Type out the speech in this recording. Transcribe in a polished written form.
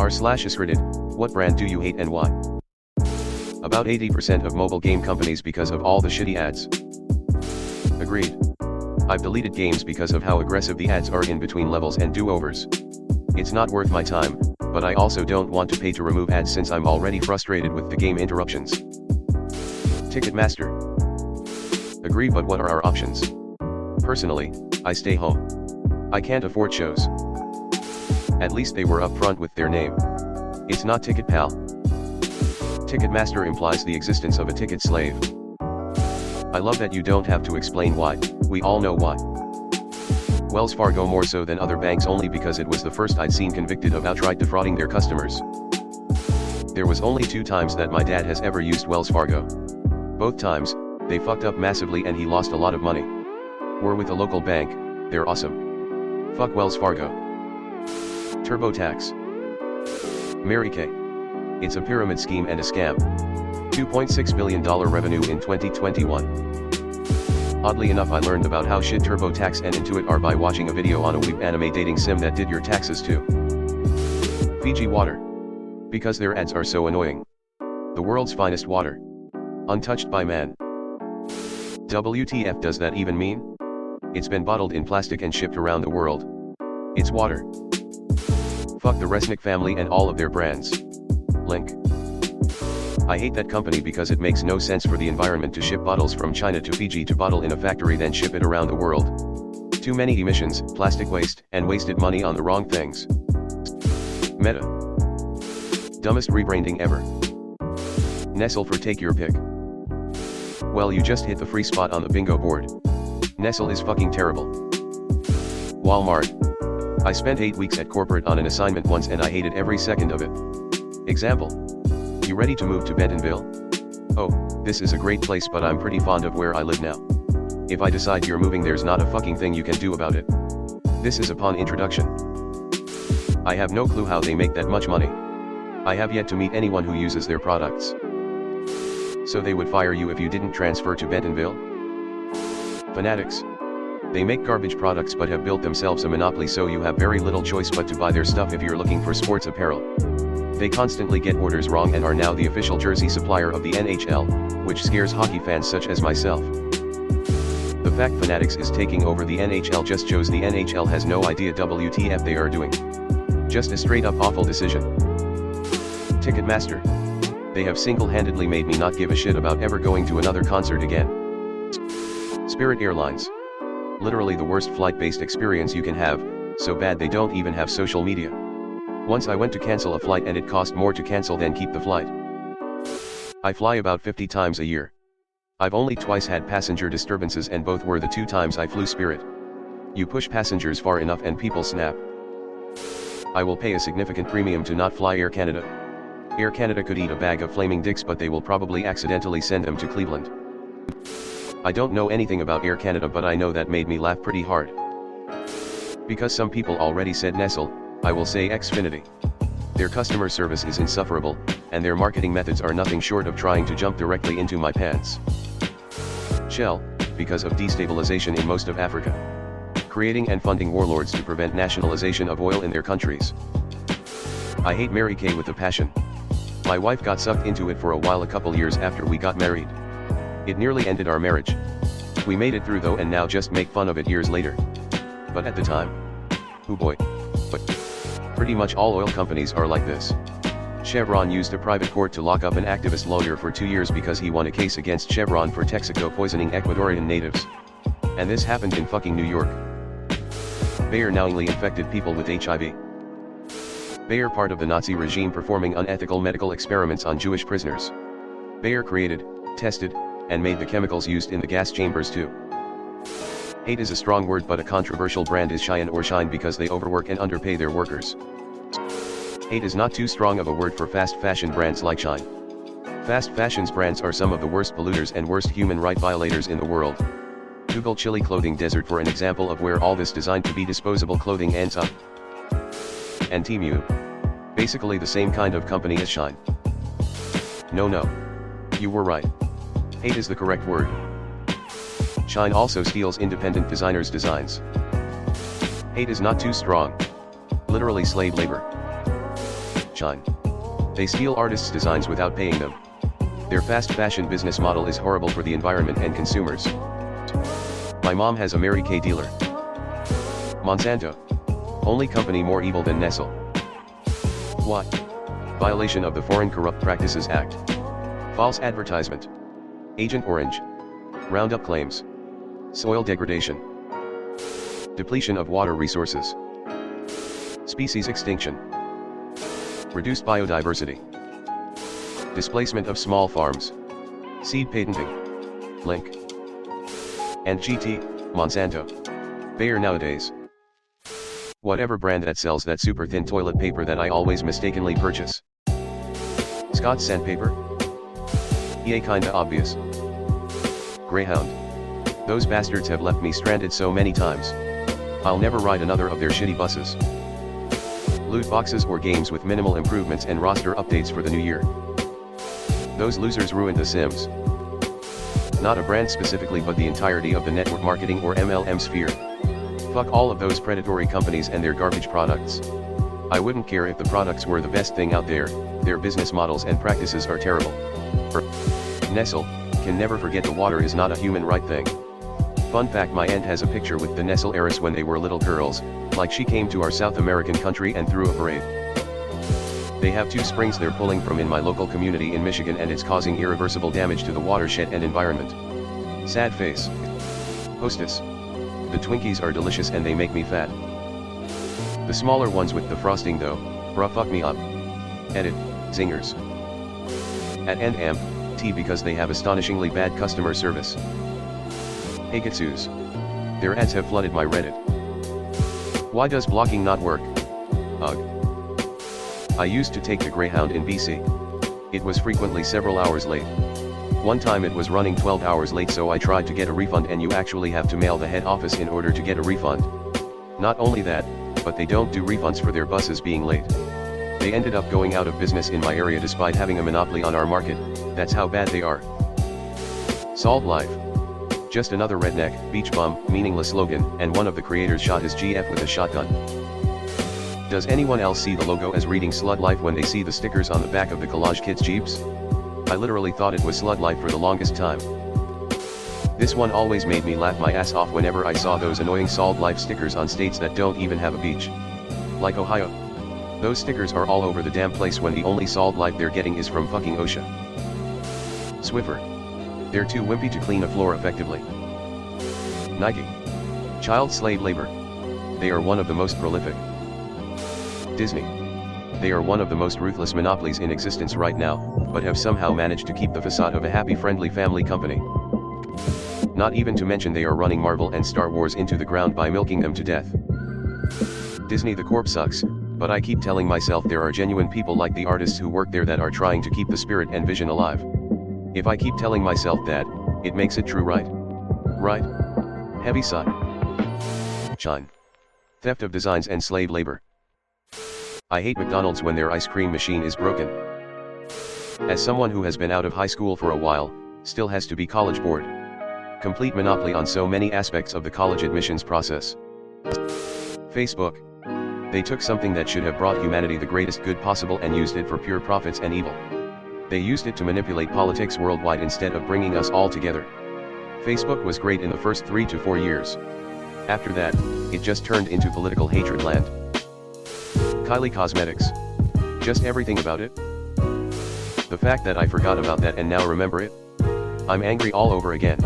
r/askreddit, what brand do you hate and why? About 80% of mobile game companies because of all the shitty ads. Agreed. I've deleted games because of how aggressive the ads are in between levels and do-overs. It's not worth my time, but I also don't want to pay to remove ads since I'm already frustrated with the game interruptions. Ticketmaster. Agree, but what are our options? Personally, I stay home. I can't afford shows. At least they were upfront with their name. It's not TicketPal. Ticketmaster implies the existence of a ticket slave. I love that you don't have to explain why, we all know why. Wells Fargo more so than other banks only because it was the first I'd seen convicted of outright defrauding their customers. There was only 2 times that my dad has ever used Wells Fargo. Both times, they fucked up massively and he lost a lot of money. We're with a local bank, they're awesome. Fuck Wells Fargo. TurboTax. Mary Kay. It's a pyramid scheme and a scam. $2.6 billion revenue in 2021. Oddly enough, I learned about how shit TurboTax and Intuit are by watching a video on a weeb anime dating sim that did your taxes too. Fiji water. Because their ads are so annoying. The world's finest water. Untouched by man. WTF does that even mean? It's been bottled in plastic and shipped around the world. It's water. Fuck the Resnick family and all of their brands. Link. I hate that company because it makes no sense for the environment to ship bottles from China to Fiji to bottle in a factory then ship it around the world. Too many emissions, plastic waste, and wasted money on the wrong things. Meta. Dumbest rebranding ever. Nestle for take your pick. Well, you just hit the free spot on the bingo board. Nestle is fucking terrible. Walmart. I spent 8 weeks at corporate on an assignment once and I hated every second of it. Example. You ready to move to Bentonville? Oh, this is a great place but I'm pretty fond of where I live now. If I decide you're moving there's not a fucking thing you can do about it. This is upon introduction. I have no clue how they make that much money. I have yet to meet anyone who uses their products. So they would fire you if you didn't transfer to Bentonville? Fanatics. They make garbage products but have built themselves a monopoly so you have very little choice but to buy their stuff if you're looking for sports apparel. They constantly get orders wrong and are now the official jersey supplier of the NHL, which scares hockey fans such as myself. The fact Fanatics is taking over the NHL just shows the NHL has no idea WTF they are doing. Just a straight up awful decision. Ticketmaster. They have single-handedly made me not give a shit about ever going to another concert again. Spirit Airlines. Literally the worst flight-based experience you can have, so bad they don't even have social media. Once I went to cancel a flight and it cost more to cancel than keep the flight. I fly about 50 times a year. I've only twice had passenger disturbances and both were the 2 times I flew Spirit. You push passengers far enough and people snap. I will pay a significant premium to not fly Air Canada. Air Canada could eat a bag of flaming dicks but they will probably accidentally send them to Cleveland. I don't know anything about Air Canada but I know that made me laugh pretty hard. Because some people already said Nestle, I will say Xfinity. Their customer service is insufferable, and their marketing methods are nothing short of trying to jump directly into my pants. Shell, because of destabilization in most of Africa. Creating and funding warlords to prevent nationalization of oil in their countries. I hate Mary Kay with a passion. My wife got sucked into it for a while a couple years after we got married. It nearly ended our marriage. We made it through though and now just make fun of it years later. But at the time, oh boy. But pretty much all oil companies are like this. Chevron used a private court to lock up an activist lawyer for 2 years because he won a case against Chevron for Texaco poisoning Ecuadorian natives. And this happened in fucking New York. Bayer knowingly infected people with HIV. Bayer part of the Nazi regime performing unethical medical experiments on Jewish prisoners. Bayer created, tested, and made the chemicals used in the gas chambers too. Hate is a strong word but a controversial brand is Shine or Shine because they overwork and underpay their workers. Hate is not too strong of a word for fast fashion brands like Shine. Fast fashions brands are some of the worst polluters and worst human right violators in the world. Google Chili Clothing Desert for an example of where all this designed to be disposable clothing ends up. And Temu. Basically the same kind of company as Shine. No. You were right. Hate is the correct word. Shine also steals independent designers' designs. Hate is not too strong. Literally slave labor. China. They steal artists' designs without paying them. Their fast fashion business model is horrible for the environment and consumers. My mom has a Mary Kay dealer. Monsanto. Only company more evil than Nestle. What? Violation of the Foreign Corrupt Practices Act. False advertisement. Agent Orange. Roundup claims. Soil degradation. Depletion of water resources. Species extinction. Reduced biodiversity. Displacement of small farms. Seed patenting. Link. And GT, Monsanto. Bayer nowadays. Whatever brand that sells that super thin toilet paper that I always mistakenly purchase. Scott's sandpaper? Yeah, kinda obvious. Greyhound. Those bastards have left me stranded so many times. I'll never ride another of their shitty buses. Loot boxes or games with minimal improvements and roster updates for the new year. Those losers ruined The Sims. Not a brand specifically but the entirety of the network marketing or MLM sphere. Fuck all of those predatory companies and their garbage products. I wouldn't care if the products were the best thing out there, their business models and practices are terrible. Nestle, can never forget the water is not a human right thing. Fun fact, my aunt has a picture with the Nestle heiress when they were little girls, like she came to our South American country and threw a parade. They have 2 springs they're pulling from in my local community in Michigan and it's causing irreversible damage to the watershed and environment. Sad face. Hostess. The Twinkies are delicious and they make me fat. The smaller ones with the frosting though, bruh, fuck me up. Edit, zingers. At NM, T because they have astonishingly bad customer service. Hagitsus. Their ads have flooded my Reddit. Why does blocking not work? Ugh. I used to take the Greyhound in BC. It was frequently several hours late. One time it was running 12 hours late, so I tried to get a refund, and you actually have to mail the head office in order to get a refund. Not only that, but they don't do refunds for their buses being late. They ended up going out of business in my area despite having a monopoly on our market. That's how bad they are. Solve life. Just another redneck, beach bum, meaningless slogan, and one of the creators shot his GF with a shotgun. Does anyone else see the logo as reading Slut Life when they see the stickers on the back of the Collage Kids Jeeps? I literally thought it was Slut Life for the longest time. This one always made me laugh my ass off whenever I saw those annoying Solve Life stickers on states that don't even have a beach. Like Ohio. Those stickers are all over the damn place when the only Solve Life they're getting is from fucking OSHA. Swiffer. They're too wimpy to clean a floor effectively. Nike. Child slave labor. They are one of the most prolific. Disney. They are one of the most ruthless monopolies in existence right now, but have somehow managed to keep the facade of a happy, friendly family company. Not even to mention they are running Marvel and Star Wars into the ground by milking them to death. Disney, the corp sucks, but I keep telling myself there are genuine people like the artists who work there that are trying to keep the spirit and vision alive. If I keep telling myself that, it makes it true, right? Right? Heavy sigh. China. Theft of designs and slave labor. I hate McDonald's when their ice cream machine is broken. As someone who has been out of high school for a while, still has to be college board. Complete monopoly on so many aspects of the college admissions process. Facebook. They took something that should have brought humanity the greatest good possible and used it for pure profits and evil. They used it to manipulate politics worldwide instead of bringing us all together. Facebook was great in the first 3 to 4 years. After that, it just turned into political hatred land. Kylie Cosmetics. Just everything about it. The fact that I forgot about that and now remember it. I'm angry all over again.